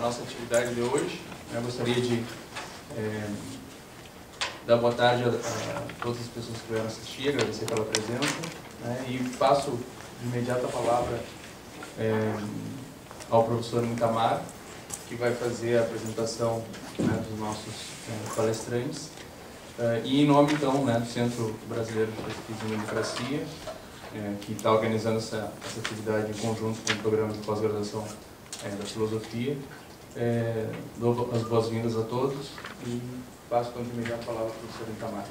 nossa atividade de hoje. Eu gostaria de dar boa tarde a todas as pessoas que vieram assistir, agradecer pela presença, né, e passo de imediato a palavra ao professor Itamar, que vai fazer a apresentação, né, dos nossos palestrantes, e em nome então, né, do Centro Brasileiro de Pesquisa em Democracia, que está organizando essa atividade em conjunto com o programa de pós-graduação da filosofia. Dou as boas-vindas a todos e passo com imediato a palavra ao professor Itamar.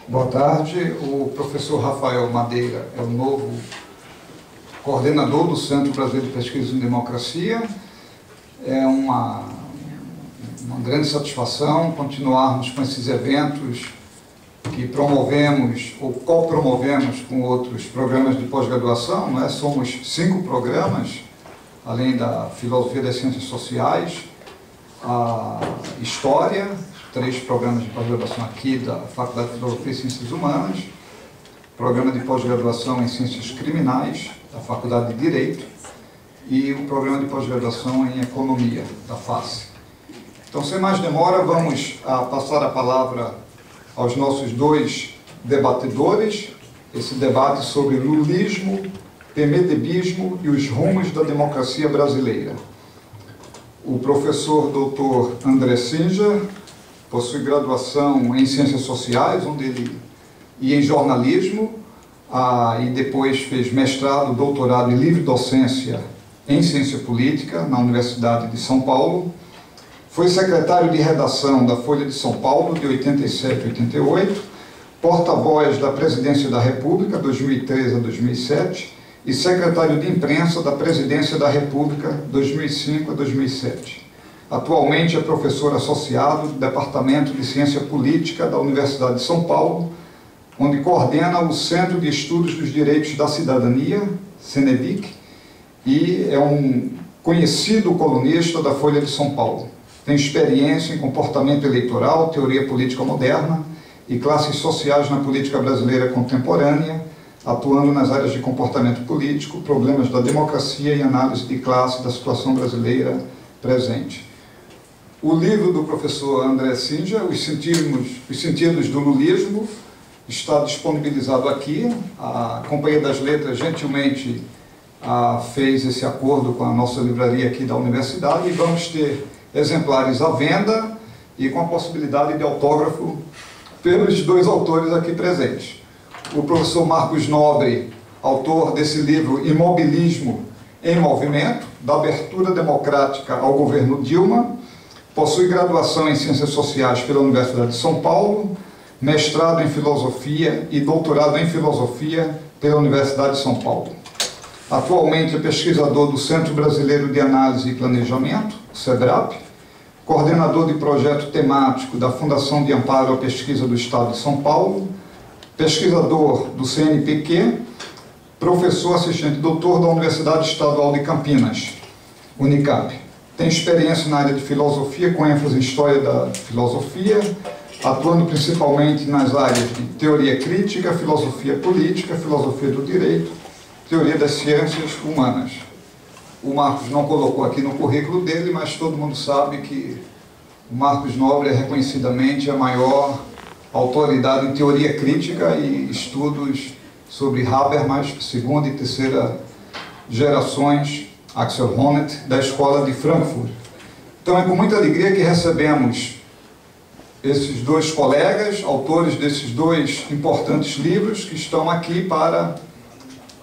Boa tarde. O professor Rafael Madeira é o novo coordenador do Centro Brasileiro de Pesquisa em Democracia. É uma grande satisfação continuarmos com esses eventos que promovemos ou co-promovemos com outros programas de pós-graduação, né? Somos 5 programas, além da Filosofia das Ciências Sociais, a História, 3 programas de pós-graduação aqui da Faculdade de Filosofia e Ciências Humanas, programa de pós-graduação em Ciências Criminais, da Faculdade de Direito, e o programa de pós-graduação em Economia, da FACE. Então, sem mais demora, vamos passar a palavra aos nossos 2 debatedores, esse debate sobre lulismo, PMDBismo e os rumos da democracia brasileira. O professor Dr. André Singer possui graduação em Ciências Sociais, e em Jornalismo, e depois fez mestrado, doutorado e livre docência em Ciência Política na Universidade de São Paulo. Foi secretário de redação da Folha de São Paulo, de 87 a 88, porta-voz da Presidência da República, 2003 a 2007, e secretário de imprensa da Presidência da República, 2005 a 2007. Atualmente é professor associado do Departamento de Ciência Política da Universidade de São Paulo, onde coordena o Centro de Estudos dos Direitos da Cidadania, CENEDIC, e é um conhecido colunista da Folha de São Paulo. Tem experiência em comportamento eleitoral, teoria política moderna e classes sociais na política brasileira contemporânea, atuando nas áreas de comportamento político, problemas da democracia e análise de classe da situação brasileira presente. O livro do professor André Singer, Os Sentidos do Lulismo, está disponibilizado aqui. A Companhia das Letras gentilmente fez esse acordo com a nossa livraria aqui da universidade, e vamos ter exemplares à venda e com a possibilidade de autógrafo pelos 2 autores aqui presentes. O professor Marcos Nobre, autor desse livro Imobilismo em Movimento, da abertura democrática ao governo Dilma, possui graduação em Ciências Sociais pela Universidade de São Paulo, mestrado em Filosofia e doutorado em Filosofia pela Universidade de São Paulo. Atualmente é pesquisador do Centro Brasileiro de Análise e Planejamento, CEBRAP, coordenador de projeto temático da Fundação de Amparo à Pesquisa do Estado de São Paulo, pesquisador do CNPq, professor assistente doutor da Universidade Estadual de Campinas, Unicamp. Tem experiência na área de filosofia, com ênfase em história da filosofia, atuando principalmente nas áreas de teoria crítica, filosofia política, filosofia do direito, teoria das ciências humanas. O Marcos não colocou aqui no currículo dele, mas todo mundo sabe que o Marcos Nobre é reconhecidamente a maior autoridade em teoria crítica e estudos sobre Habermas, 2ª e 3ª gerações, Axel Honneth, da Escola de Frankfurt. Então é com muita alegria que recebemos esses 2 colegas, autores desses 2 importantes livros, que estão aqui para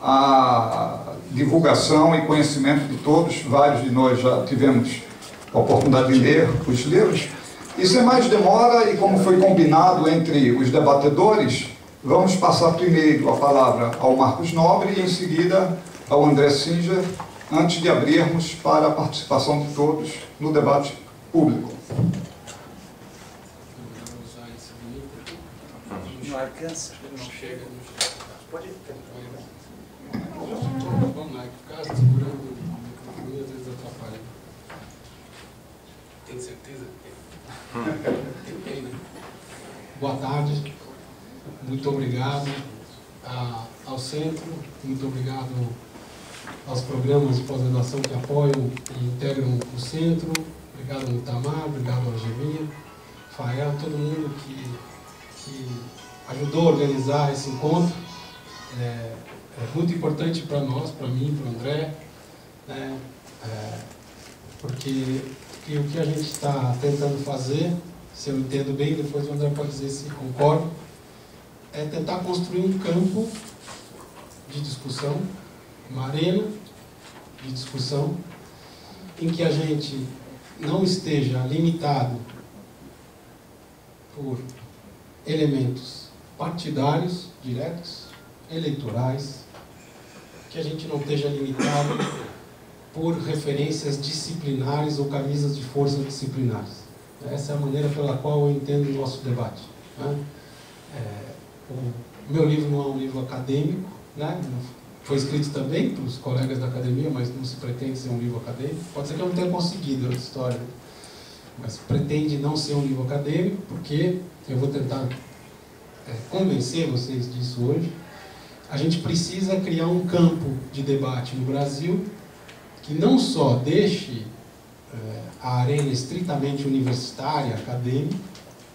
a divulgação e conhecimento de todos. Vários de nós já tivemos a oportunidade de ler os livros. E sem mais demora, e como foi combinado entre os debatedores, vamos passar primeiro a palavra ao Marcos Nobre e em seguida ao André Singer, antes de abrirmos para a participação de todos no debate público. Não alcança? Não chega. Pode ir. Vamos lá, que o cara segurando o microfone às vezes atrapalha. Tem certeza? Tem, né? Boa tarde, muito obrigado ao centro, muito obrigado aos programas de pós-graduação que apoiam e integram o centro. Obrigado ao Itamar, obrigado ao Algemir, Fael, todo mundo que ajudou a organizar esse encontro. É muito importante para nós, para mim, para o André, né? Porque o que a gente está tentando fazer, se eu entendo bem, depois o André pode dizer se concorda, é tentar construir um campo de discussão, uma arena de discussão, em que a gente não esteja limitado por elementos partidários diretos, eleitorais, que a gente não esteja limitado por referências disciplinares ou camisas de força disciplinares. Essa é a maneira pela qual eu entendo o nosso debate, né? O meu livro não é um livro acadêmico, né? Foi escrito também pelos colegas da academia, mas não se pretende ser um livro acadêmico. Pode ser que eu não tenha conseguido, é outra história, mas pretende não ser um livro acadêmico, porque eu vou tentar convencer vocês disso hoje. A gente precisa criar um campo de debate no Brasil que não só deixe a arena estritamente universitária, acadêmica,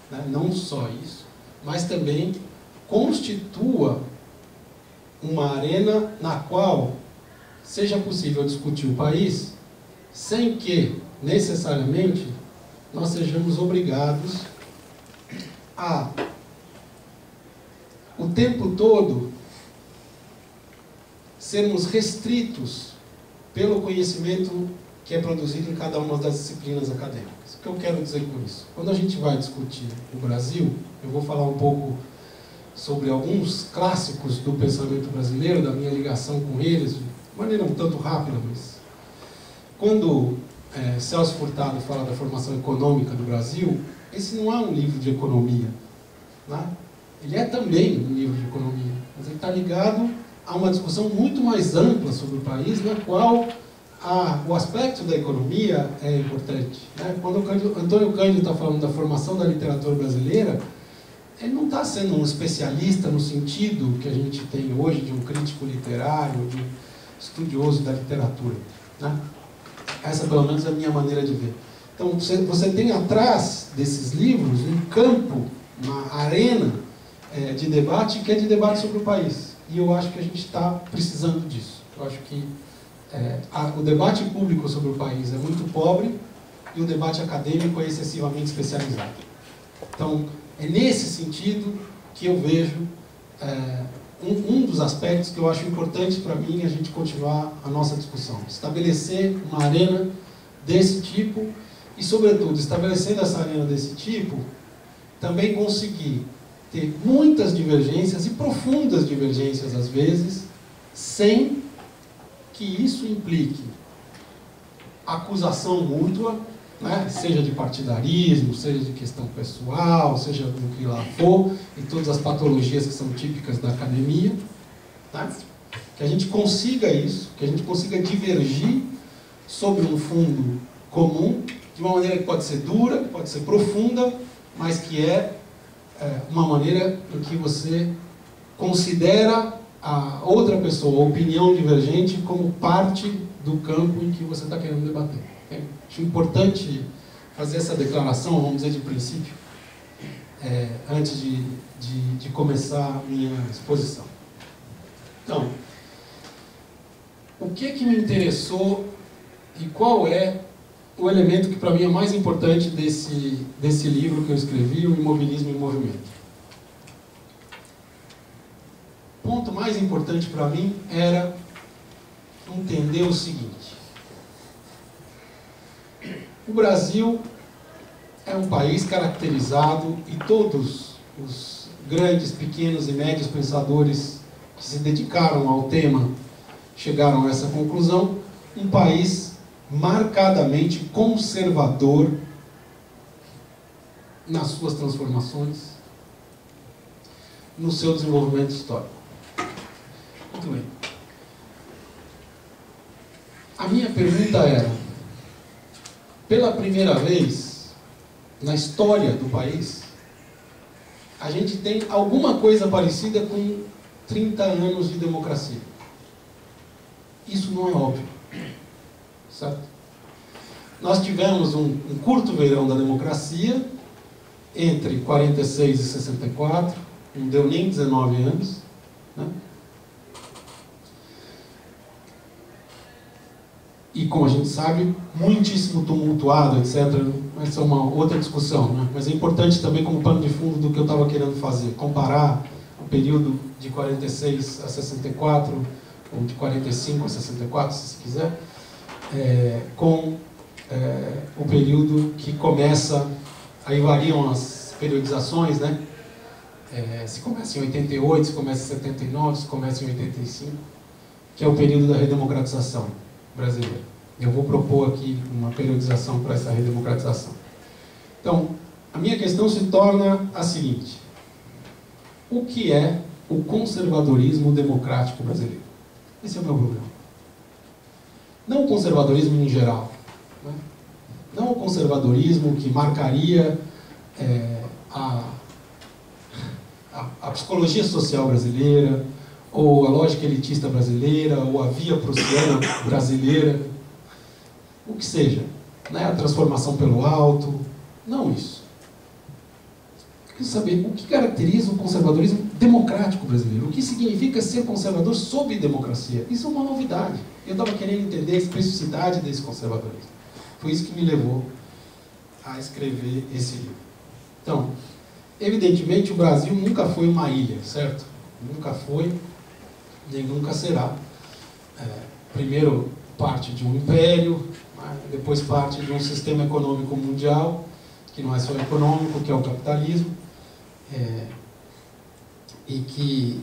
né, não só isso, mas também constitua uma arena na qual seja possível discutir o país sem que, necessariamente, nós sejamos obrigados a, o tempo todo, sermos restritos pelo conhecimento que é produzido em cada uma das disciplinas acadêmicas. O que eu quero dizer com isso? Quando a gente vai discutir o Brasil, eu vou falar um pouco sobre alguns clássicos do pensamento brasileiro, da minha ligação com eles, de maneira um tanto rápida, mas quando Celso Furtado fala da formação econômica do Brasil, esse não é um livro de economia, né? Ele é também um livro de economia, mas ele está ligado a uma discussão muito mais ampla sobre o país, na qual o aspecto da economia é importante, né? Quando o Antônio Cândido está falando da formação da literatura brasileira, ele não está sendo um especialista no sentido que a gente tem hoje de um crítico literário, de um estudioso da literatura, né? Essa, pelo menos, é a minha maneira de ver. Então, você tem atrás desses livros um campo, uma arena de debate, que é de debate sobre o país. E eu acho que a gente está precisando disso. Eu acho que o debate público sobre o país é muito pobre e o debate acadêmico é excessivamente especializado. Então, é nesse sentido que eu vejo um dos aspectos que eu acho importante para mim a gente continuar a nossa discussão. Estabelecer uma arena desse tipo e, sobretudo, estabelecendo essa arena desse tipo, também conseguir ter muitas divergências e profundas divergências, às vezes, sem que isso implique acusação mútua, né? Seja de partidarismo, seja de questão pessoal, seja do que lá for, e todas as patologias que são típicas da academia, tá? Que a gente consiga isso, que a gente consiga divergir sobre um fundo comum, de uma maneira que pode ser dura, pode ser profunda, mas que é uma maneira em que você considera a outra pessoa, a opinião divergente, como parte do campo em que você está querendo debater. Acho importante fazer essa declaração, vamos dizer, de princípio, antes de começar a minha exposição. Então, o que me interessou e qual é o elemento que para mim é mais importante desse livro que eu escrevi, O Imobilismo em Movimento? O ponto mais importante para mim era entender o seguinte: o Brasil é um país caracterizado, e todos os grandes, pequenos e médios pensadores que se dedicaram ao tema chegaram a essa conclusão, um país marcadamente conservador nas suas transformações, no seu desenvolvimento histórico. Muito bem. A minha pergunta era: pela primeira vez na história do país, a gente tem alguma coisa parecida com 30 anos de democracia. isso não é óbvio, certo? Nós tivemos um curto verão da democracia, entre 46 e 64, não deu nem 19 anos, né? E, como a gente sabe, muitíssimo tumultuado, etc. Essa é uma outra discussão, né? Mas é importante também como pano de fundo do que eu estava querendo fazer, comparar o período de 46 a 64, ou de 45 a 64, se quiser, com o período que começa, aí variam as periodizações, né? Se começa em 88, se começa em 79, se começa em 85, que é o período da redemocratização brasileira. Eu vou propor aqui uma periodização para essa redemocratização. Então, a minha questão se torna a seguinte: o que é o conservadorismo democrático brasileiro? Esse é o meu problema. Não o conservadorismo em geral, né? Não o conservadorismo que marcaria a psicologia social brasileira, ou a lógica elitista brasileira, ou a via prussiana brasileira, o que seja, né? A transformação pelo alto, não isso. Eu quero saber o que caracteriza o conservadorismo democrático brasileiro, o que significa ser conservador sob democracia. Isso é uma novidade. Eu estava querendo entender a especificidade desse conservadorismo. Foi isso que me levou a escrever esse livro. Então, evidentemente o Brasil nunca foi uma ilha, certo? Nunca foi, nem nunca será. Primeiro parte de um império, depois parte de um sistema econômico mundial, que não é só econômico, que é o capitalismo, e que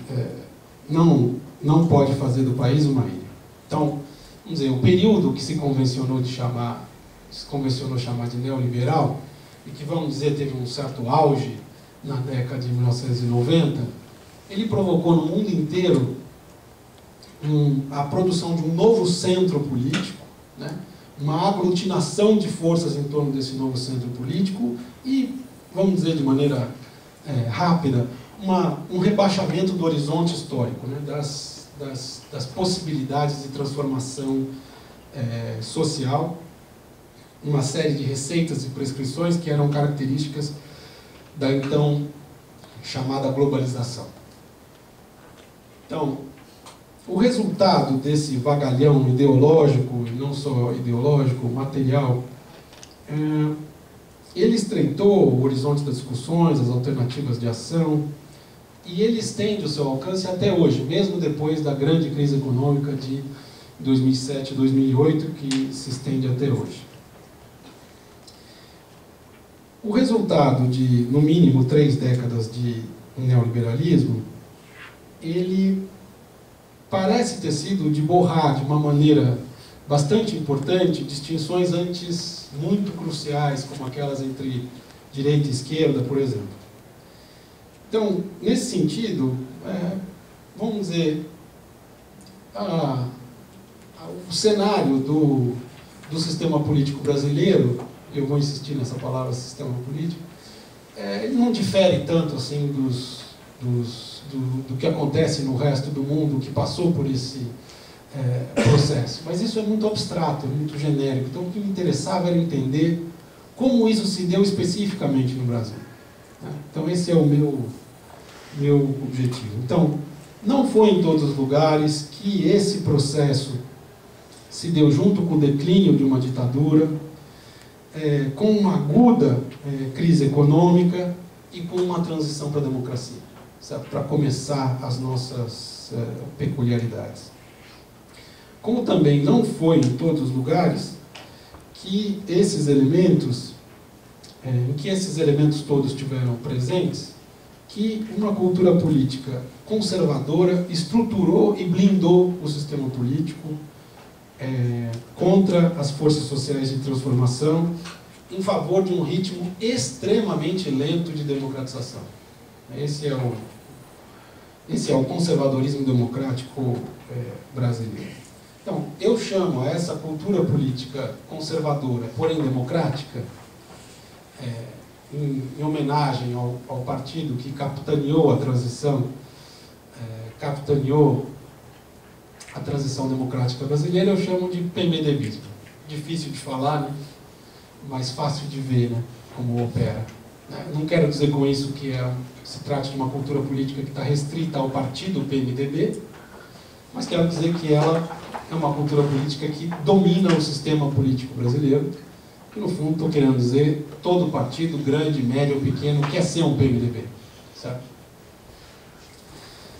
não pode fazer do país uma ilha. Então, vamos dizer, o período que se convencionou chamar de neoliberal, e que, vamos dizer, teve um certo auge na década de 1990, ele provocou no mundo inteiro a produção de um novo centro político, né? Uma aglutinação de forças em torno desse novo centro político e, vamos dizer de maneira rápida, um rebaixamento do horizonte histórico, né? das possibilidades de transformação social, uma série de receitas e prescrições que eram características da então chamada globalização. Então, o resultado desse vagalhão ideológico, e não só ideológico, material, ele estreitou o horizonte das discussões, as alternativas de ação, e ele estende o seu alcance até hoje, mesmo depois da grande crise econômica de 2007 e 2008, que se estende até hoje. O resultado de, no mínimo, 3 décadas de neoliberalismo, ele parece ter sido de borrar de uma maneira bastante importante distinções antes muito cruciais, como aquelas entre direita e esquerda, por exemplo. Então, nesse sentido, vamos dizer, o cenário do sistema político brasileiro, eu vou insistir nessa palavra sistema político, ele não difere tanto assim do que acontece no resto do mundo que passou por esse processo. Mas isso é muito abstrato, é muito genérico. Então, o que me interessava era entender como isso se deu especificamente no Brasil. Então, esse é o meu objetivo. Então, não foi em todos os lugares que esse processo se deu junto com o declínio de uma ditadura, com uma aguda crise econômica e com uma transição para a democracia, para começar as nossas peculiaridades. Como também não foi em todos os lugares que esses elementos, em que esses elementos todos estiveram presentes, que uma cultura política conservadora estruturou e blindou o sistema político contra as forças sociais de transformação, em favor de um ritmo extremamente lento de democratização. Esse é o conservadorismo democrático brasileiro. Então, eu chamo a essa cultura política conservadora, porém democrática, em homenagem ao partido que capitaneou a transição, capitaneou a transição democrática brasileira, eu chamo de PMDBismo. Difícil de falar, né? Mas fácil de ver, né? Como opera. Não quero dizer com isso que se trata de uma cultura política que está restrita ao partido PMDB, mas quero dizer que ela é uma cultura política que domina o sistema político brasileiro, e no fundo estou querendo dizer todo partido, grande, médio ou pequeno, quer ser um PMDB, certo?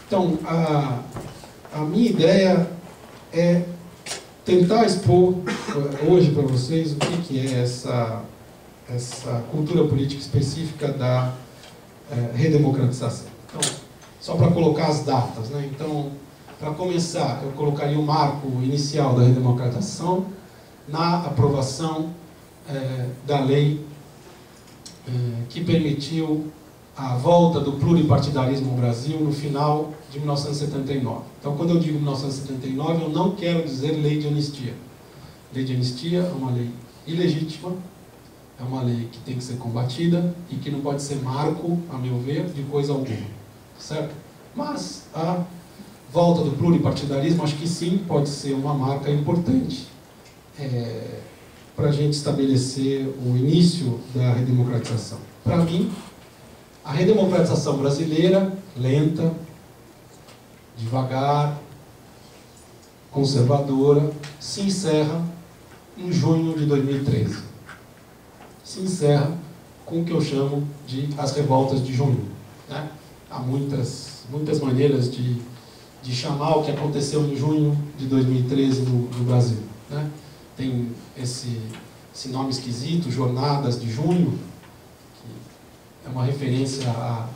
Então, a minha ideia é tentar expor hoje para vocês o que é essa cultura política específica da redemocratização. Então, só para colocar as datas, né? Então, para começar, eu colocaria o marco inicial da redemocratização na aprovação da lei que permitiu a volta do pluripartidarismo no Brasil no final de 1979. Então, quando eu digo 1979, eu não quero dizer lei de anistia. Lei de anistia é uma lei ilegítima, é uma lei que tem que ser combatida e que não pode ser marco, a meu ver, de coisa alguma, certo? Mas a volta do pluripartidarismo, acho que sim, pode ser uma marca importante para a gente estabelecer o início da redemocratização. Para mim, a redemocratização brasileira, lenta, devagar, conservadora, se encerra em junho de 2013. Se encerra com o que eu chamo de as revoltas de junho, né? Há muitas maneiras de chamar o que aconteceu em junho de 2013 no Brasil, né? Tem esse nome esquisito, Jornadas de Junho, que é uma referência a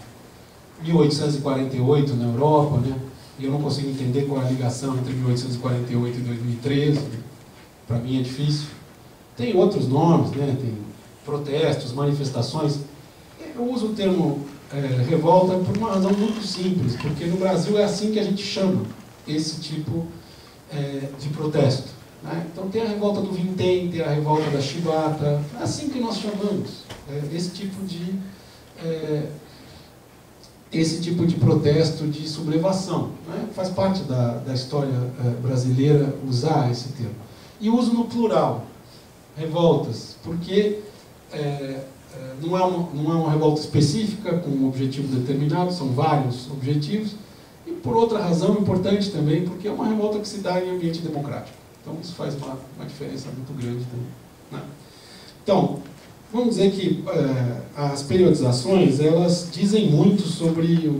1848 na Europa, né? E eu não consigo entender qual é a ligação entre 1848 e 2013, para mim é difícil. Tem outros nomes, né? Tem protestos, manifestações. Eu uso o termo revolta por uma razão muito simples, porque no Brasil é assim que a gente chama esse tipo de protesto, né? Então tem a revolta do Vintém, tem a revolta da Chibata, é assim que nós chamamos esse tipo de protesto de sublevação, né? Faz parte da história brasileira usar esse termo. E uso no plural, revoltas, porque não é uma revolta específica com um objetivo determinado, são vários objetivos, e por outra razão importante também, porque é uma revolta que se dá em ambiente democrático. Então isso faz uma diferença muito grande também, né? Então, vamos dizer que as periodizações, elas dizem muito sobre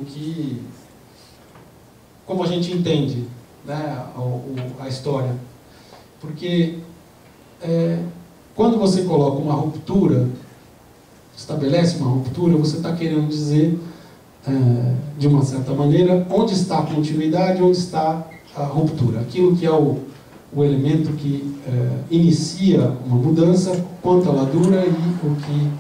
como a gente entende, né, a história. Porque quando você coloca uma ruptura, estabelece uma ruptura, você está querendo dizer, de uma certa maneira, onde está a continuidade, onde está a ruptura. Aquilo que é o elemento que inicia uma mudança, quanto ela dura e o que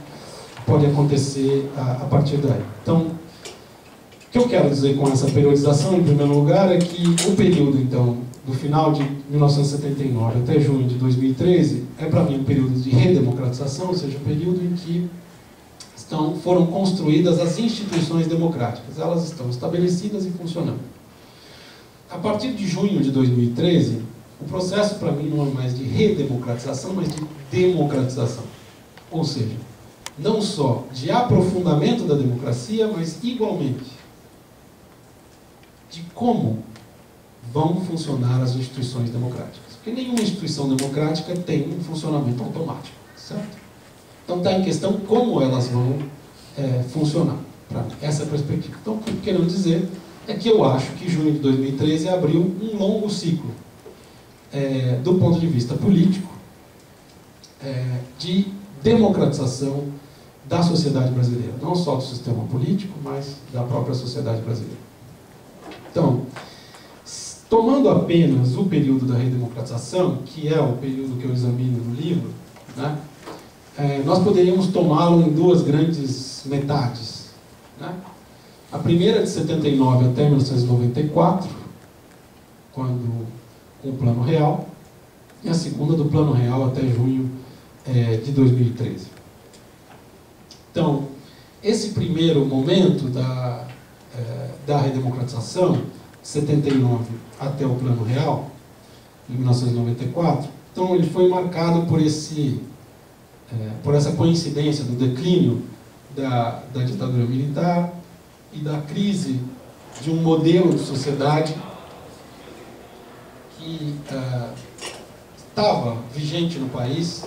pode acontecer a partir daí. Então, o que eu quero dizer com essa periodização, em primeiro lugar, é que o período, então, do final de 1979 até junho de 2013, é para mim um período de redemocratização, ou seja, um período em que foram construídas as instituições democráticas. Elas estão estabelecidas e funcionando. A partir de junho de 2013, o processo para mim não é mais de redemocratização, mas de democratização. Ou seja, não só de aprofundamento da democracia, mas igualmente de como vão funcionar as instituições democráticas. Porque nenhuma instituição democrática tem um funcionamento automático, certo? Então está em questão como elas vão funcionar. Para essa é a perspectiva. Então, o que eu quero dizer é que eu acho que junho de 2013 abriu um longo ciclo, do ponto de vista político, de democratização da sociedade brasileira. Não só do sistema político, mas da própria sociedade brasileira. Então, tomando apenas o período da redemocratização, que é o período que eu examino no livro, né, nós poderíamos tomá-lo em duas grandes metades, né? A primeira de 79 até 1994, com o Plano Real, e a segunda do Plano Real até junho de 2013. Então, esse primeiro momento da redemocratização 79 até o Plano Real, em 1994, então ele foi marcado por essa coincidência do declínio da ditadura militar e da crise de um modelo de sociedade que estava vigente no país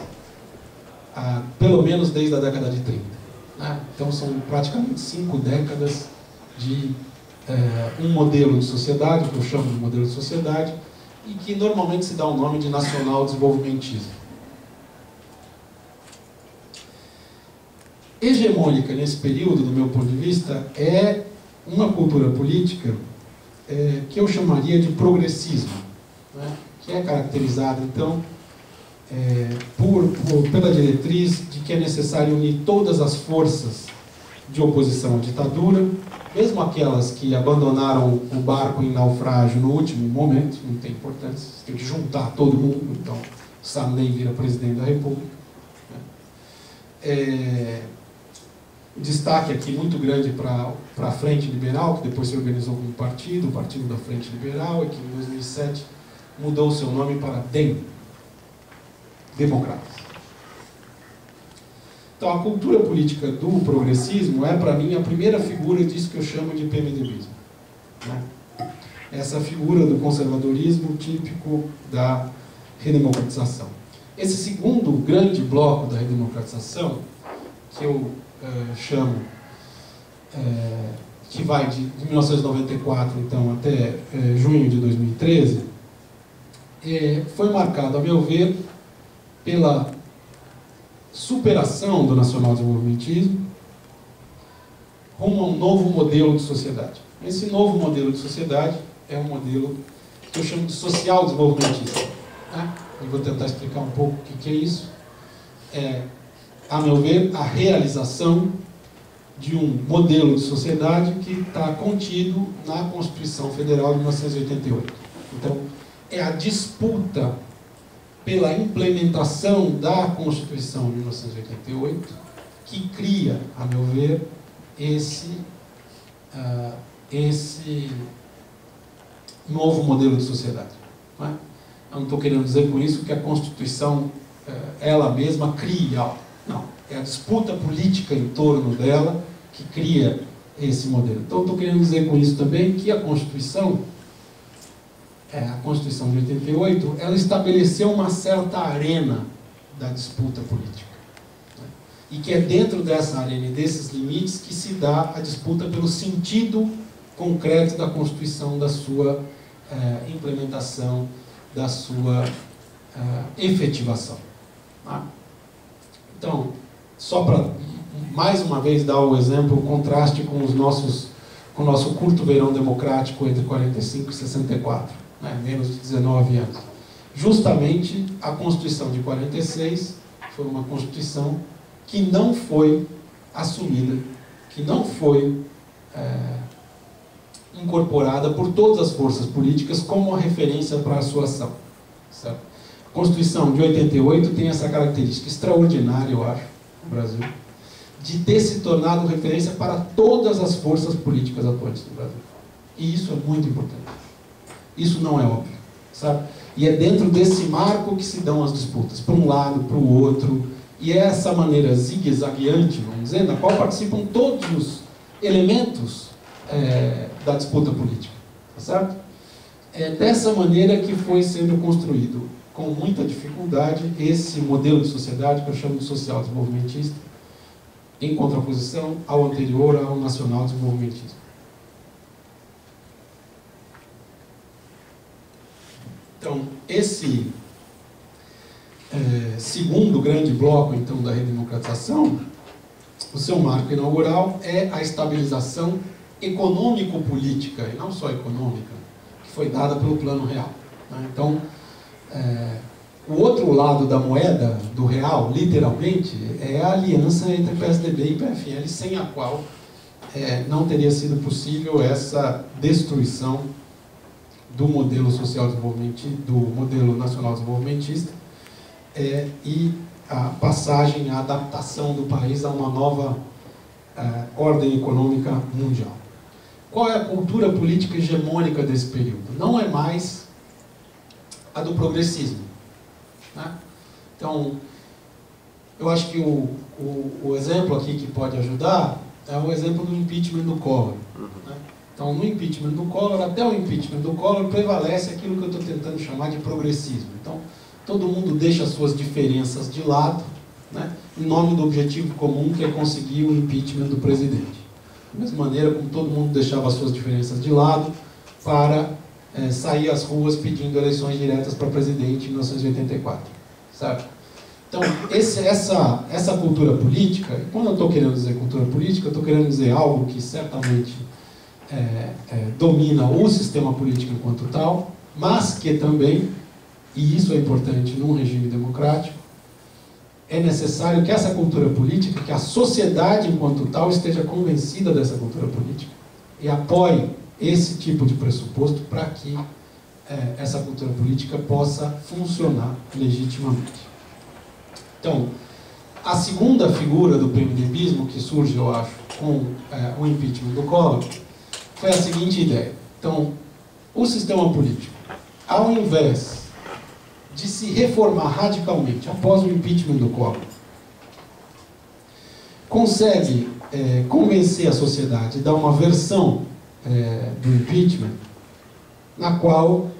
pelo menos desde a década de 30. Né? Então são praticamente 5 décadas de um modelo de sociedade, que eu chamo de modelo de sociedade, e que normalmente se dá o nome de nacional-desenvolvimentismo. Hegemônica nesse período, do meu ponto de vista, é uma cultura política que eu chamaria de progressismo, né? Que é caracterizada, então, pela diretriz de que é necessário unir todas as forças de oposição à ditadura, mesmo aquelas que abandonaram o barco em naufrágio no último momento, não tem importância, você tem que juntar todo mundo, então Sarney vira presidente da República. Destaque aqui muito grande para a Frente Liberal, que depois se organizou como partido, o Partido da Frente Liberal, e que em 2007 mudou o seu nome para DEM, Democratas. Então, a cultura política do progressismo é, para mim, a primeira figura disso que eu chamo de PMDBismo. Né? Essa figura do conservadorismo típico da redemocratização. Esse segundo grande bloco da redemocratização, que eu chamo, que vai de 1994, então, até junho de 2013, foi marcado, a meu ver, pela superação do nacional-desenvolvimentismo rumo a um novo modelo de sociedade. Esse novo modelo de sociedade é um modelo que eu chamo de social-desenvolvimentista. Né? Eu vou tentar explicar um pouco o que é isso. A meu ver, a realização de um modelo de sociedade que está contido na Constituição Federal de 1988. Então, é a disputa pela implementação da Constituição de 1988 que cria, a meu ver, esse novo modelo de sociedade. Não é? Eu não estou querendo dizer com isso que a Constituição, ela mesma, cria algo. Não, é a disputa política em torno dela que cria esse modelo. Então, estou querendo dizer com isso também que a Constituição de 88, ela estabeleceu uma certa arena da disputa política. Né? E que é dentro dessa arena e desses limites que se dá a disputa pelo sentido concreto da Constituição, da sua implementação, da sua efetivação. Tá? Então, só para mais uma vez dar o exemplo, o contraste com o nosso curto verão democrático entre 45 e 64, né, menos de 19 anos. Justamente a Constituição de 46 foi uma Constituição que não foi assumida, que não foi incorporada por todas as forças políticas como uma referência para a sua ação. Certo? A Constituição de 88 tem essa característica extraordinária, eu acho, no Brasil, de ter se tornado referência para todas as forças políticas atuantes no Brasil. E isso é muito importante. Isso não é óbvio, sabe? E é dentro desse marco que se dão as disputas, para um lado, para o outro, e é essa maneira zigue-zagueante, vamos dizer, na qual participam todos os elementos da disputa política, certo? É dessa maneira que foi sendo construído, com muita dificuldade, esse modelo de sociedade que eu chamo de social-desenvolvimentista, em contraposição ao anterior, ao nacional-desenvolvimentismo. Então, esse segundo grande bloco, então, da redemocratização, o seu marco inaugural é a estabilização econômico-política, e não só econômica, que foi dada pelo Plano Real. Né? Então, o outro lado da moeda, do real, literalmente, é a aliança entre PSDB e PFL, sem a qual não teria sido possível essa destruição do modelo social-desenvolvimentista, do modelo nacional-desenvolvimentista, e a passagem, a adaptação do país a uma nova ordem econômica mundial. qual é a cultura política hegemônica desse período? Não é mais a do progressismo, né? Então, eu acho que o exemplo aqui que pode ajudar é o exemplo do impeachment do Collor, né? Então, no impeachment do Collor, até o impeachment do Collor, prevalece aquilo que eu estou tentando chamar de progressismo. Então, todo mundo deixa as suas diferenças de lado, né, em nome do objetivo comum, que é conseguir o impeachment do presidente. Da mesma maneira como todo mundo deixava as suas diferenças de lado para sair às ruas pedindo eleições diretas para presidente em 1984. Sabe? Então, essa cultura política, e quando eu estou querendo dizer cultura política, eu estou querendo dizer algo que certamente domina o sistema político enquanto tal, mas que também, e isso é importante num regime democrático, é necessário que essa cultura política, que a sociedade enquanto tal esteja convencida dessa cultura política e apoie esse tipo de pressuposto para que essa cultura política possa funcionar legitimamente. Então, a segunda figura do PMDBismo, que surge, eu acho, com o impeachment do Collor, foi a seguinte ideia. Então, o sistema político, ao invés de se reformar radicalmente após o impeachment do Collor, consegue convencer a sociedade, dar uma versão do impeachment na qual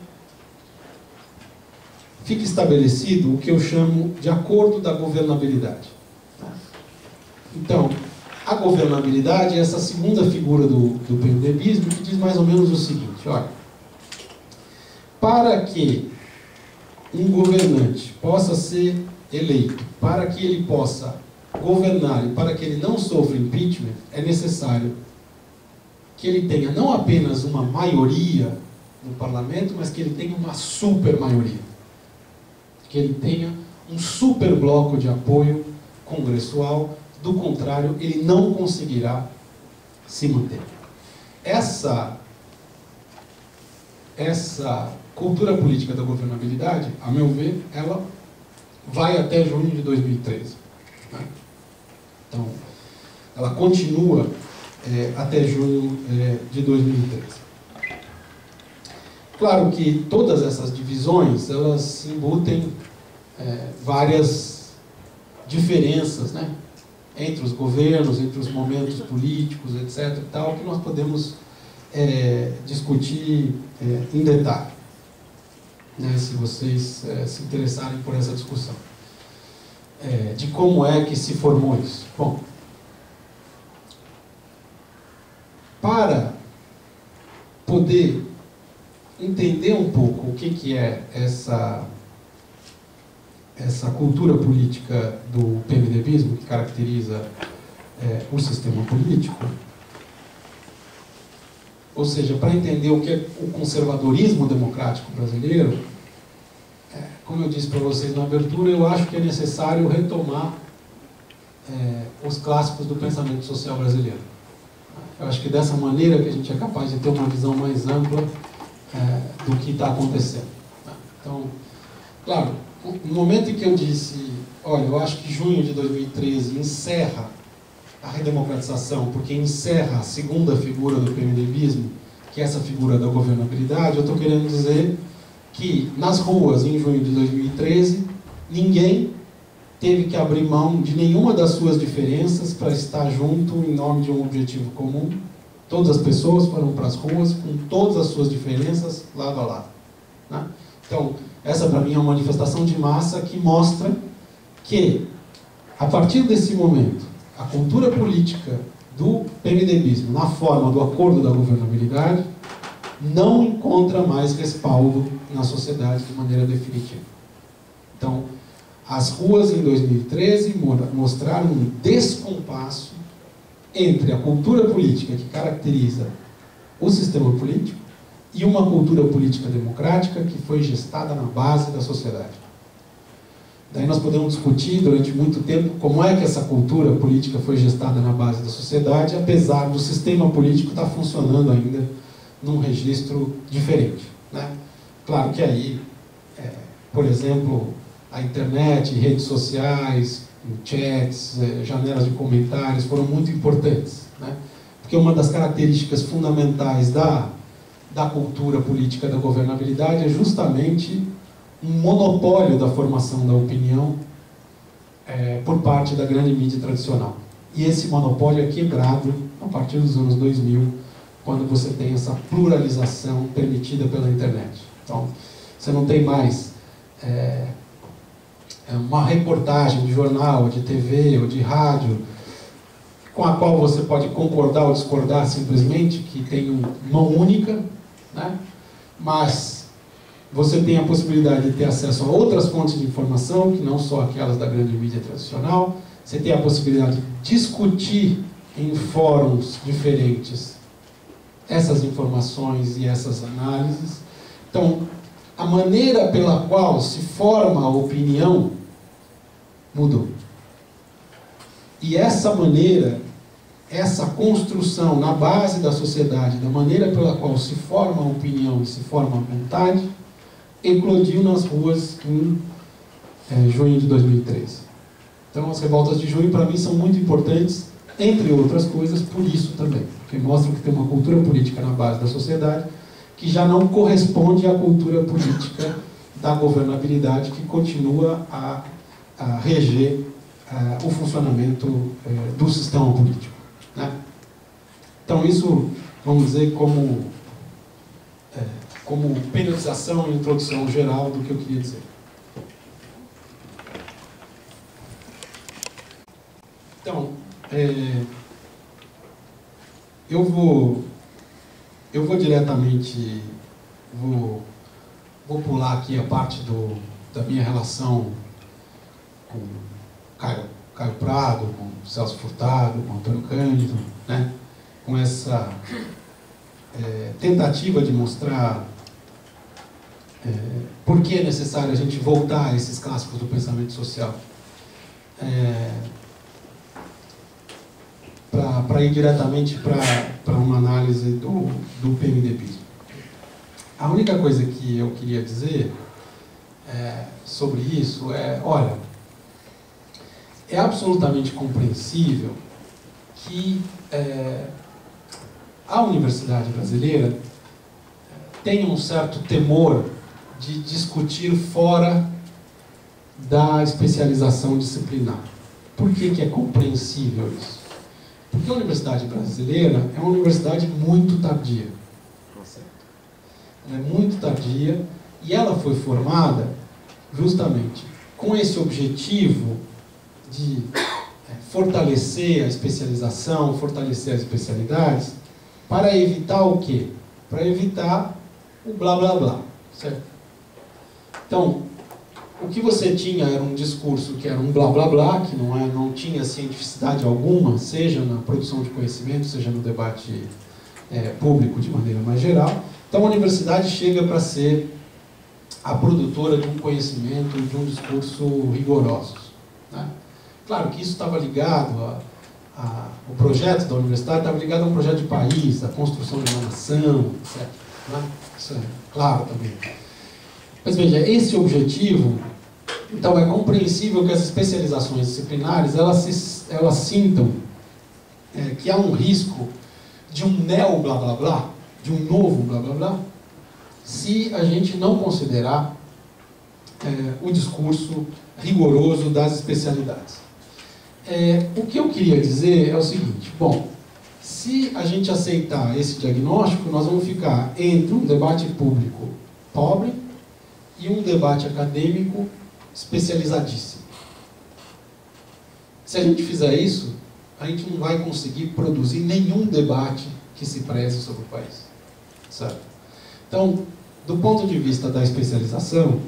fica estabelecido o que eu chamo de acordo da governabilidade. Então, a governabilidade é essa segunda figura do PMDBismo, que diz mais ou menos o seguinte: olha, para que um governante possa ser eleito, para que ele possa governar e para que ele não sofra impeachment, é necessário que ele tenha não apenas uma maioria no parlamento, mas que ele tenha uma super maioria. Que ele tenha um super bloco de apoio congressual, do contrário, ele não conseguirá se manter. Essa cultura política da governabilidade, a meu ver, ela vai até junho de 2013. Né? Então, ela continua até junho de 2013. Claro que todas essas divisões, elas embutem várias diferenças, né, entre os governos, entre os momentos políticos, etc. e tal, que nós podemos discutir em detalhe, né, se vocês se interessarem por essa discussão, de como é que se formou isso. Bom, para poder entender um pouco o que é essa cultura política do PMDBismo, que caracteriza o sistema político, ou seja, para entender o que é o conservadorismo democrático brasileiro, como eu disse para vocês na abertura, eu acho que é necessário retomar os clássicos do pensamento social brasileiro. Eu acho que dessa maneira que a gente é capaz de ter uma visão mais ampla do que está acontecendo. Então, claro, no momento em que eu disse, olha, eu acho que junho de 2013 encerra a redemocratização, porque encerra a segunda figura do PMDBismo, que é essa figura da governabilidade, eu estou querendo dizer que nas ruas, em junho de 2013, ninguém teve que abrir mão de nenhuma das suas diferenças para estar junto em nome de um objetivo comum. Todas as pessoas foram para as ruas com todas as suas diferenças lado a lado, né? Então, essa para mim é uma manifestação de massa que mostra que, a partir desse momento, a cultura política do PMDBismo, na forma do acordo da governabilidade, não encontra mais respaldo na sociedade de maneira definitiva. Então, as ruas em 2013 mostraram um descompasso entre a cultura política que caracteriza o sistema político e uma cultura política democrática que foi gestada na base da sociedade. Daí nós podemos discutir durante muito tempo como é que essa cultura política foi gestada na base da sociedade, apesar do sistema político estar funcionando ainda num registro diferente, né? Claro que aí, por exemplo, a internet, redes sociais, chats, janelas de comentários foram muito importantes, né? porque uma das características fundamentais da cultura política da governabilidade é justamente um monopólio da formação da opinião por parte da grande mídia tradicional. E esse monopólio é quebrado a partir dos anos 2000, quando você tem essa pluralização permitida pela internet. Então, você não tem mais uma reportagem de jornal, de TV ou de rádio, com a qual você pode concordar ou discordar simplesmente, que tem uma mão única, né? Mas você tem a possibilidade de ter acesso a outras fontes de informação, que não só aquelas da grande mídia tradicional. Você tem a possibilidade de discutir em fóruns diferentes essas informações e essas análises. Então, a maneira pela qual se forma a opinião mudou. E essa maneira, essa construção na base da sociedade, da maneira pela qual se forma a opinião e se forma a vontade, eclodiu nas ruas em junho de 2013. Então, as revoltas de junho, para mim, são muito importantes, entre outras coisas, por isso também, porque mostram que tem uma cultura política na base da sociedade que já não corresponde à cultura política da governabilidade, que continua a reger o funcionamento do sistema político, né? Então, isso, vamos dizer, como periodização e introdução geral do que eu queria dizer. Então, eu vou diretamente, vou pular aqui a parte da minha relação com Caio Prado, com Celso Furtado, com Antônio Cândido, né? Com essa tentativa de mostrar por que é necessário a gente voltar a esses clássicos do pensamento social. Para ir diretamente para uma análise do PMDBismo. A única coisa que eu queria dizer sobre isso olha, é absolutamente compreensível que a universidade brasileira tenha um certo temor de discutir fora da especialização disciplinar. Por que é compreensível isso? Porque a universidade brasileira é uma universidade muito tardia. Ela é muito tardia e ela foi formada justamente com esse objetivo de fortalecer a especialização, fortalecer as especialidades, para evitar o quê? Para evitar o blá blá blá, certo? Então, o que você tinha era um discurso que era um blá blá blá, que não tinha cientificidade alguma, seja na produção de conhecimento, seja no debate público de maneira mais geral. Então a universidade chega para ser a produtora de um conhecimento e de um discurso rigorosos, né? Claro que isso estava ligado o projeto da universidade estava ligado a um projeto de país, a construção de uma nação, etc., né? Isso é claro também. Mas veja, esse objetivo, então é compreensível que as especializações disciplinares elas sintam que há um risco de um neo blá blá blá, de um novo blá blá blá, se a gente não considerar o discurso rigoroso das especialidades. O que eu queria dizer é o seguinte: bom, se a gente aceitar esse diagnóstico, nós vamos ficar entre um debate público pobre e um debate acadêmico especializadíssimo. Se a gente fizer isso, a gente não vai conseguir produzir nenhum debate que se preze sobre o país, certo? Então, do ponto de vista da especialização,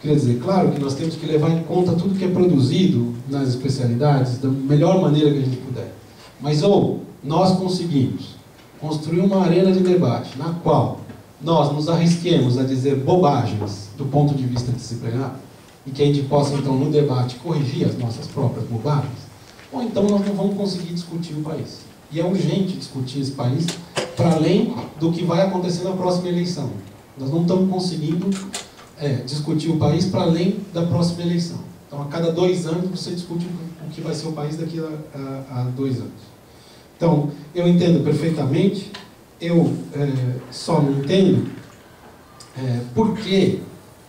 quer dizer, claro que nós temos que levar em conta tudo que é produzido nas especialidades da melhor maneira que a gente puder. Mas ou nós conseguimos construir uma arena de debate na qual nós nos arrisquemos a dizer bobagens do ponto de vista disciplinar e que a gente possa, então, no debate, corrigir as nossas próprias bobagens, ou então nós não vamos conseguir discutir o país. E é urgente discutir esse país para além do que vai acontecer na próxima eleição. Nós não estamos conseguindo discutir o país para além da próxima eleição. Então, a cada 2 anos, você discute o que vai ser o país daqui a 2 anos. Então, eu entendo perfeitamente, eu só não entendo por que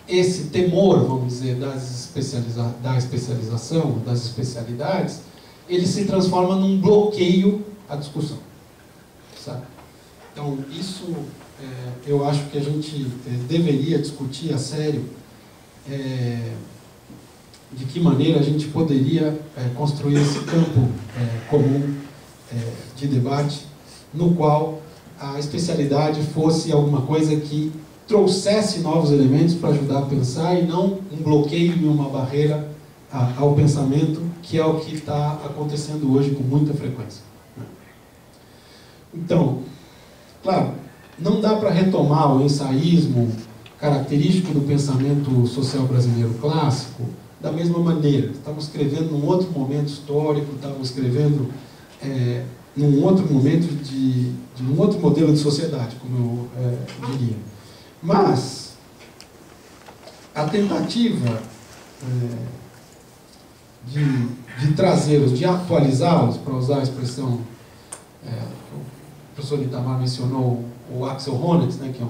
esse temor, vamos dizer, da especialização, das especialidades, ele se transforma num bloqueio à discussão, sabe? Então, isso eu acho que a gente deveria discutir a sério de que maneira a gente poderia construir esse campo comum de debate, no qual a especialidade fosse alguma coisa que trouxesse novos elementos para ajudar a pensar e não um bloqueio e uma barreira ao pensamento, que é o que está acontecendo hoje com muita frequência. Então, claro, não dá para retomar o ensaísmo característico do pensamento social brasileiro clássico da mesma maneira. Estamos escrevendo num outro momento histórico, estamos escrevendo num outro momento de um outro modelo de sociedade, como eu diria. Mas a tentativa de trazê-los, de atualizá-los, para usar a expressão que o professor Itamar mencionou, o Axel Honneth, né, que é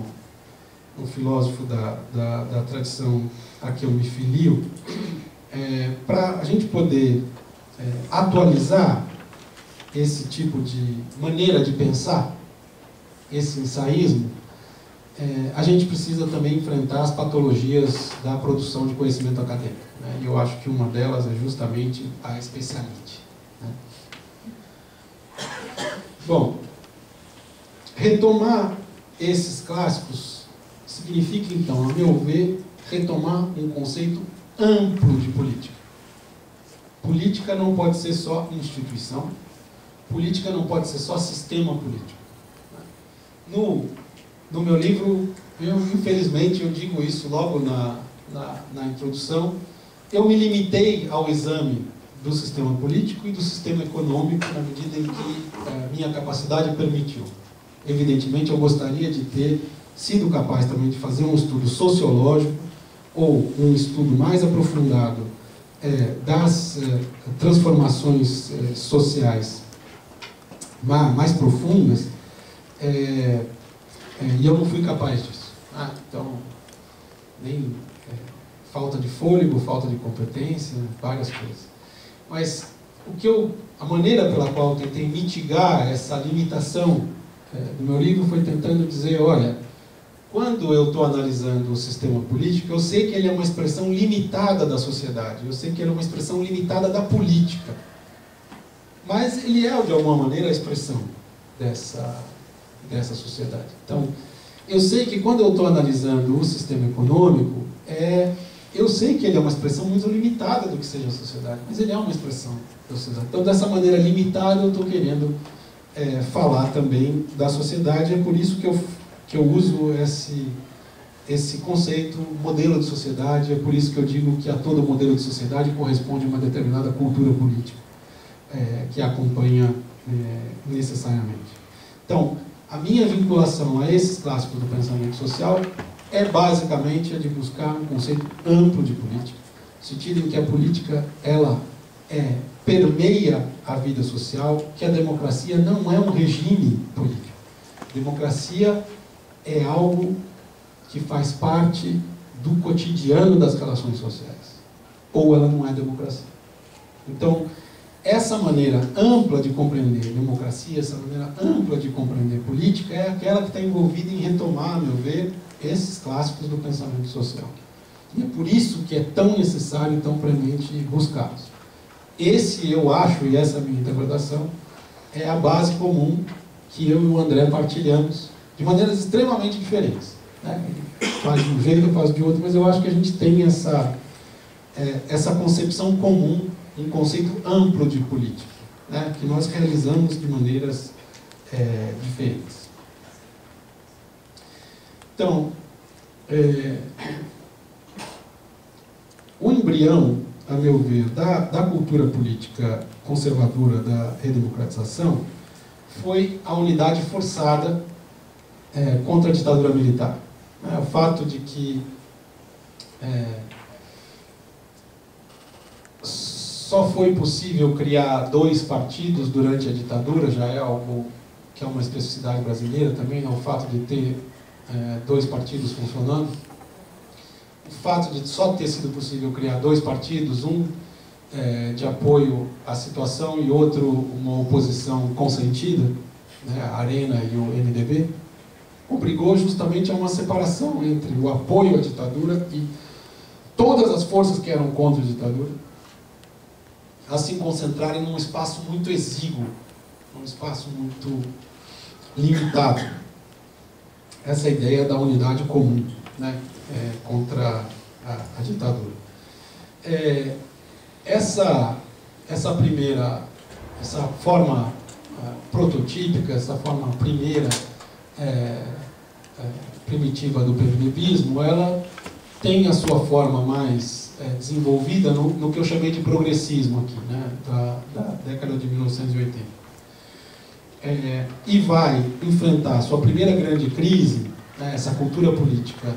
um filósofo da tradição a que eu me filio, para a gente poder atualizar esse tipo de maneira de pensar, esse ensaísmo, a gente precisa também enfrentar as patologias da produção de conhecimento acadêmico, né? E eu acho que uma delas é justamente a especialidade, né? Bom, retomar esses clássicos significa, então, a meu ver, retomar um conceito amplo de política. Política não pode ser só instituição, política não pode ser só sistema político. No meu livro, infelizmente, eu digo isso logo na introdução, eu me limitei ao exame do sistema político e do sistema econômico na medida em que a minha capacidade permitiu. Evidentemente, eu gostaria de ter sido capaz também de fazer um estudo sociológico ou um estudo mais aprofundado das transformações sociais mais profundas, e eu não fui capaz disso. Então, nem falta de fôlego, falta de competência, várias coisas. Mas a maneira pela qual eu tentei mitigar essa limitação do meu livro foi tentando dizer, olha, quando eu estou analisando o sistema político, eu sei que ele é uma expressão limitada da sociedade, eu sei que ele é uma expressão limitada da política, mas ele é, de alguma maneira, a expressão dessa sociedade. Então, eu sei que quando eu estou analisando o sistema econômico, eu sei que ele é uma expressão muito limitada do que seja a sociedade, mas ele é uma expressão da sociedade. Então, dessa maneira limitada, eu estou querendo falar também da sociedade, é por isso que eu uso esse conceito, modelo de sociedade, é por isso que eu digo que a todo modelo de sociedade corresponde uma determinada cultura política, que acompanha necessariamente. Então, a minha vinculação a esses clássicos do pensamento social é basicamente a de buscar um conceito amplo de política, no sentido em que a política ela permeia a vida social, que a democracia não é um regime político. A democracia é algo que faz parte do cotidiano das relações sociais, ou ela não é democracia. Então, essa maneira ampla de compreender democracia, essa maneira ampla de compreender política, é aquela que está envolvida em retomar, a meu ver, esses clássicos do pensamento social. E é por isso que é tão necessário e tão premente buscá-los. Esse, eu acho, e essa é a minha interpretação, é a base comum que eu e o André partilhamos, de maneiras extremamente diferentes, né? Faz de um jeito, faz de outro, mas eu acho que a gente tem essa concepção comum, um conceito amplo de política, né? Que nós realizamos de maneiras diferentes. Então, o embrião, a meu ver, da cultura política conservadora da redemocratização foi a unidade forçada contra a ditadura militar. O fato de que só foi possível criar 2 partidos durante a ditadura, já é algo que é uma especificidade brasileira também, é o fato de ter 2 partidos funcionando. O fato de só ter sido possível criar 2 partidos, um de apoio à situação e outro uma oposição consentida, né, a Arena e o MDB, obrigou justamente a uma separação entre o apoio à ditadura e todas as forças que eram contra a ditadura a se concentrarem num espaço muito exíguo, num espaço muito limitado. Essa é a ideia da unidade comum, né, contra a ditadura. Essa forma prototípica, essa forma primeira primitiva do PMDBismo, ela tem a sua forma mais desenvolvida no que eu chamei de progressismo aqui, né, da década de 1980. E vai enfrentar a sua primeira grande crise, né, essa cultura política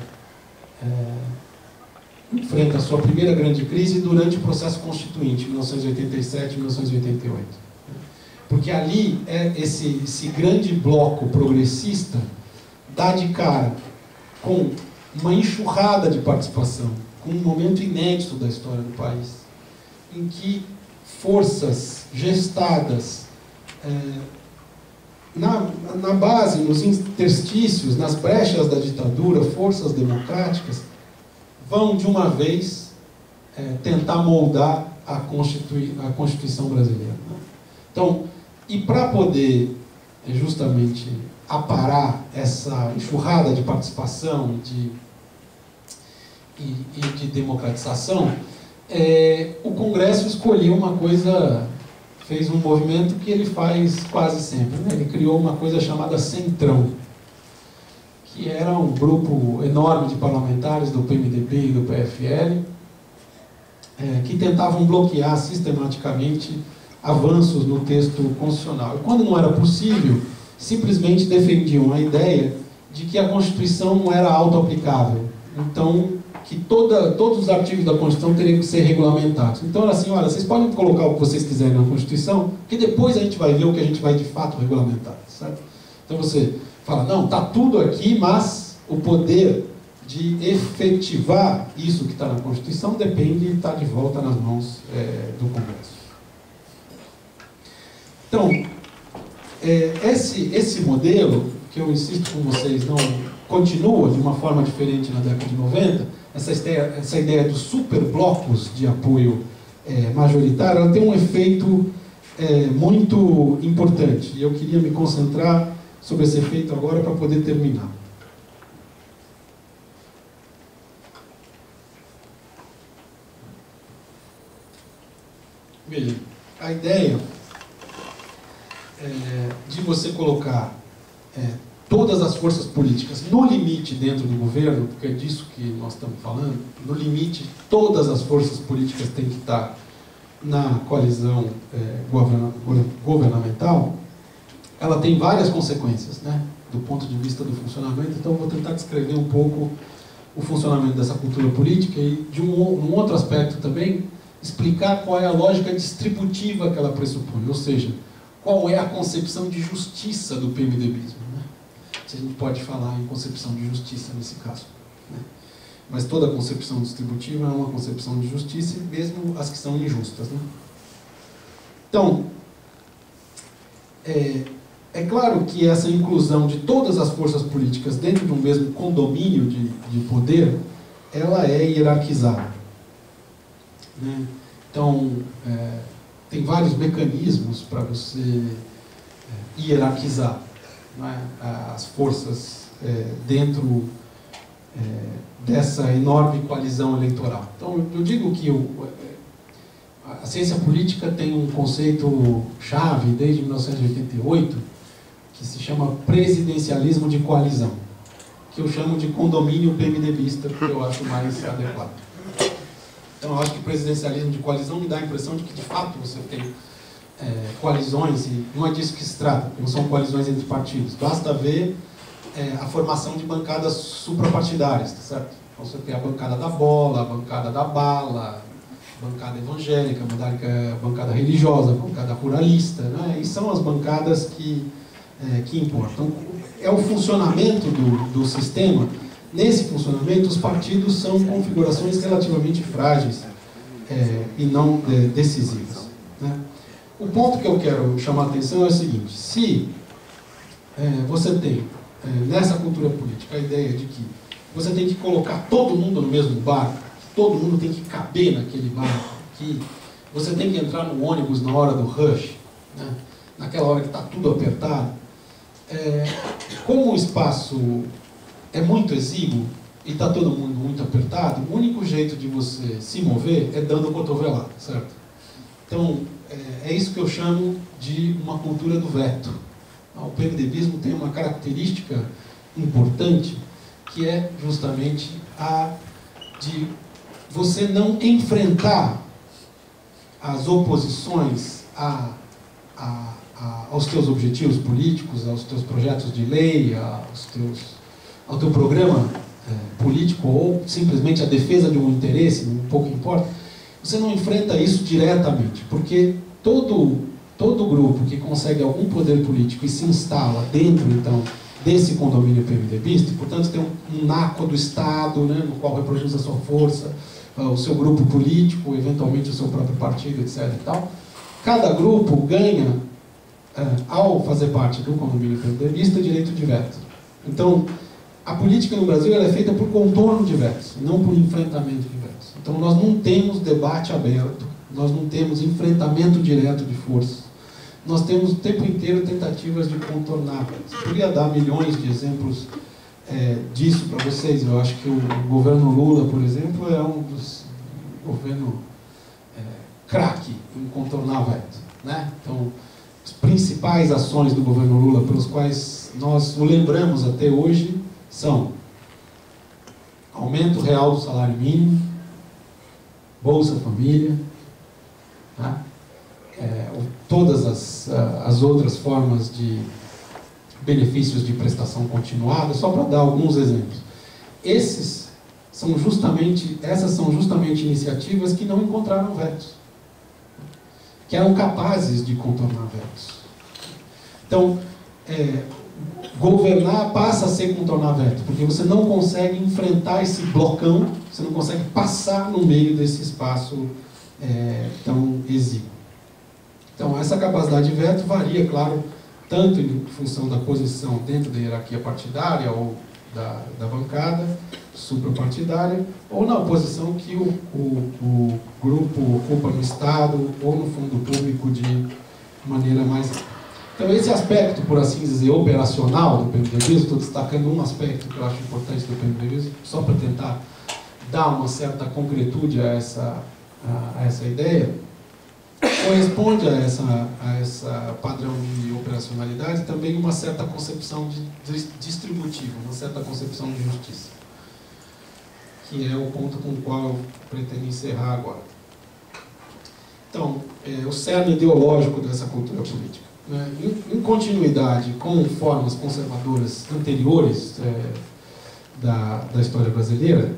enfrenta a sua primeira grande crise durante o processo constituinte, 1987 e 1988. Porque ali esse grande bloco progressista dá de cara com uma enxurrada de participação, com um momento inédito da história do país, em que forças gestadas na base, nos interstícios, nas brechas da ditadura, forças democráticas, vão de uma vez tentar moldar a Constituição brasileira. Então, e para poder justamente aparar essa enxurrada de participação e de democratização, o Congresso escolheu uma coisa, fez um movimento que ele faz quase sempre, né? Ele criou uma coisa chamada Centrão, que era um grupo enorme de parlamentares do PMDB e do PFL, que tentavam bloquear sistematicamente avanços no texto constitucional. E quando não era possível, simplesmente defendiam a ideia de que a Constituição não era auto-aplicável. Então, que todos os artigos da Constituição teriam que ser regulamentados. Então era assim, olha, vocês podem colocar o que vocês quiserem na Constituição, que depois a gente vai ver o que a gente vai de fato regulamentar, certo? Então você fala, não, está tudo aqui, mas o poder de efetivar isso que está na Constituição depende de estar de volta nas mãos do Congresso. Então, esse modelo, que eu insisto com vocês, não continua de uma forma diferente na década de 90, essa ideia dos superblocos de apoio majoritário, ela tem um efeito muito importante. E eu queria me concentrar sobre esse efeito agora para poder terminar. Veja, a ideia de você colocar todas as forças políticas no limite dentro do governo, porque é disso que nós estamos falando, no limite todas as forças políticas têm que estar na coalizão governamental, ela tem várias consequências, né, do ponto de vista do funcionamento. Então eu vou tentar descrever um pouco o funcionamento dessa cultura política e, de um outro aspecto também, explicar qual é a lógica distributiva que ela pressupõe, ou seja, qual é a concepção de justiça do PMDBismo, né? Se a gente pode falar em concepção de justiça nesse caso, né? Mas toda concepção distributiva é uma concepção de justiça, mesmo as que são injustas, né? Então, é claro que essa inclusão de todas as forças políticas dentro de um mesmo condomínio de poder, ela é hierarquizada, né? Então, tem vários mecanismos para você hierarquizar, né, as forças dentro dessa enorme coalizão eleitoral. Então, eu digo que a ciência política tem um conceito chave desde 1988, que se chama presidencialismo de coalizão, que eu chamo de condomínio PMDBista, porque eu acho mais adequado. Então, eu acho que presidencialismo de coalizão me dá a impressão de que, de fato, você tem coalizões, e não é disso que se trata, porque não são coalizões entre partidos. Basta ver a formação de bancadas suprapartidárias, tá certo? Então, você tem a bancada da bola, a bancada da bala, bancada evangélica, bancada religiosa, bancada ruralista, né? E são as bancadas que importam. É o funcionamento do sistema. Nesse funcionamento, os partidos são configurações relativamente frágeis e não decisivas, né? O ponto que eu quero chamar a atenção é o seguinte: se você tem, nessa cultura política, a ideia de que você tem que colocar todo mundo no mesmo barco, que todo mundo tem que caber naquele barco, que você tem que entrar no ônibus na hora do rush, né? Naquela hora que está tudo apertado, como o espaço é muito exíguo e está todo mundo muito apertado, o único jeito de você se mover é dando cotovelada, certo? Então, é isso que eu chamo de uma cultura do veto. O PMDBismo tem uma característica importante, que é justamente a de você não enfrentar as oposições aos teus objetivos políticos, aos teus projetos de lei, ao teu programa político, ou simplesmente a defesa de um interesse, um pouco importa. Você não enfrenta isso diretamente, porque todo grupo que consegue algum poder político e se instala dentro, então, desse condomínio PMDBista, e, portanto, tem um NACO do Estado, né, no qual reproduz a sua força, o seu grupo político, eventualmente o seu próprio partido, etc. e tal. Cada grupo ganha, ao fazer parte do condomínio PMDBista, direito de veto. Então, a política no Brasil ela é feita por contorno de vetos, não por enfrentamento de vetos. Então, nós não temos debate aberto, nós não temos enfrentamento direto de forças. Nós temos o tempo inteiro tentativas de contornar. Eu poderia dar milhões de exemplos disso para vocês. Eu acho que o governo Lula, por exemplo, é um dos governos craque em contornar veto, né? Então, as principais ações do governo Lula, pelos quais nós o lembramos até hoje, são aumento real do salário mínimo, Bolsa Família, tá? Todas as outras formas de benefícios de prestação continuada, só para dar alguns exemplos. Essas são justamente iniciativas que não encontraram vetos, que eram capazes de contornar vetos. Então, governar passa a ser contornar veto, porque você não consegue enfrentar esse blocão, você não consegue passar no meio desse espaço tão exíguo. Então, essa capacidade de veto varia, claro, tanto em função da posição dentro da hierarquia partidária ou da bancada suprapartidária, ou na posição que o grupo ocupa no Estado ou no fundo público de maneira mais ampla. Então, esse aspecto, por assim dizer, operacional do PMDBismo, estou destacando um aspecto que eu acho importante do PMDBismo, só para tentar dar uma certa concretude a essa ideia, corresponde a essa padrão de operacionalidade também uma certa concepção distributiva, uma certa concepção de justiça, que é o ponto com o qual eu pretendo encerrar agora. Então, o cerne ideológico dessa cultura política, né? Em continuidade com formas conservadoras anteriores da história brasileira,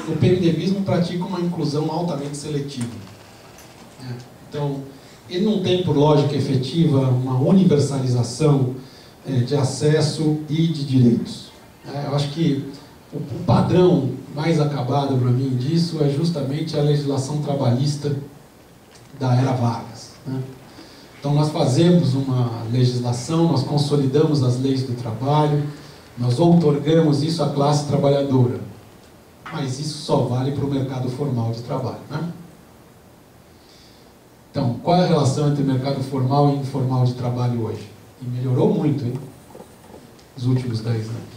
o PMDBismo pratica uma inclusão altamente seletiva. Então, ele não tem por lógica efetiva uma universalização de acesso e de direitos. Eu acho que o padrão mais acabado para mim disso é justamente a legislação trabalhista da era Vargas, né? Então, nós fazemos uma legislação, nós consolidamos as leis do trabalho, nós outorgamos isso à classe trabalhadora. Mas isso só vale para o mercado formal de trabalho, né? Então, qual é a relação entre mercado formal e informal de trabalho hoje? E melhorou muito, hein? Nos últimos 10 anos.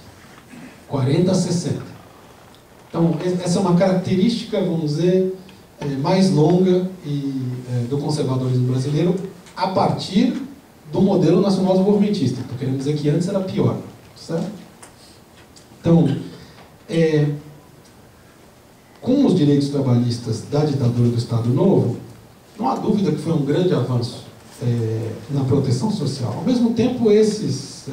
40 a 60. Então, essa é uma característica, vamos dizer, mais longa do conservadorismo brasileiro a partir do modelo nacional desenvolvimentista. Estou querendo dizer que antes era pior, certo? Então, com os direitos trabalhistas da ditadura do Estado Novo, não há dúvida que foi um grande avanço na proteção social. Ao mesmo tempo, esses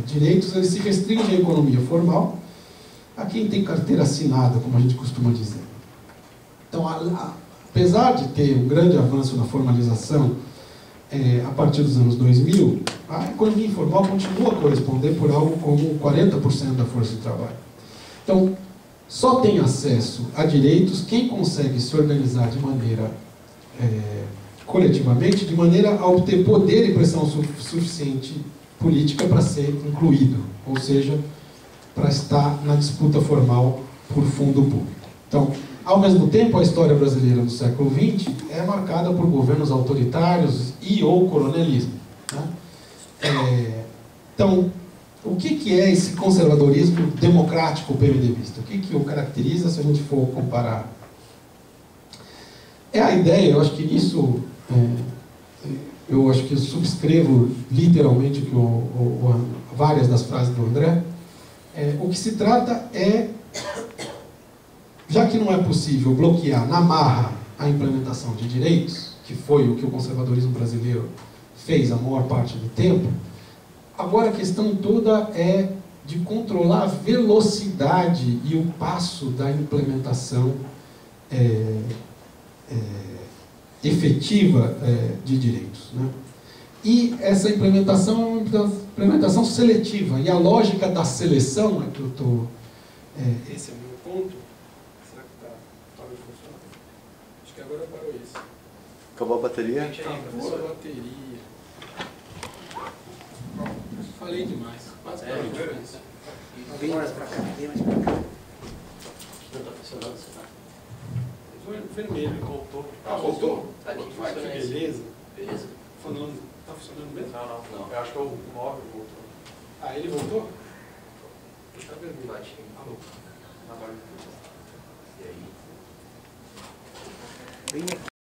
direitos eles se restringem à economia formal a quem tem carteira assinada, como a gente costuma dizer. Então, apesar de ter um grande avanço na formalização a partir dos anos 2000, a economia informal continua a corresponder por algo como 40% da força de trabalho. Então, só tem acesso a direitos quem consegue se organizar de maneira coletivamente, de maneira a obter poder e pressão suficiente política para ser incluído, ou seja, para estar na disputa formal por fundo público. Então, ao mesmo tempo, a história brasileira do século XX é marcada por governos autoritários e ou coronelismo, né? Então, o que é esse conservadorismo democrático PMDBista? O que o caracteriza se a gente for comparar? É a ideia, eu acho que nisso, eu acho que eu subscrevo literalmente várias das frases do André. O que se trata é, já que não é possível bloquear na marra a implementação de direitos, que foi o que o conservadorismo brasileiro fez a maior parte do tempo, agora a questão toda é de controlar a velocidade e o passo da implementação efetiva de direitos, né? E essa implementação é uma implementação seletiva, e a lógica da seleção é que eu estou... esse é o meu ponto. Será que parou de funcionar? Acho que agora parou isso. Acabou a bateria? Acabou a bateria. Falei demais. Quase parou de funcionar. Vem mais pra cá, vem mais pra cá. Não está funcionando, você tá? Vermelho. Voltou. Ah, voltou? Tá aqui, Vai, que beleza. Beleza. Tá funcionando mesmo? Não. Eu acho que é o móvel voltou. Ah, ele voltou? Tá vermelho. Batinho. Alô. Na barra. E aí? Vem aqui.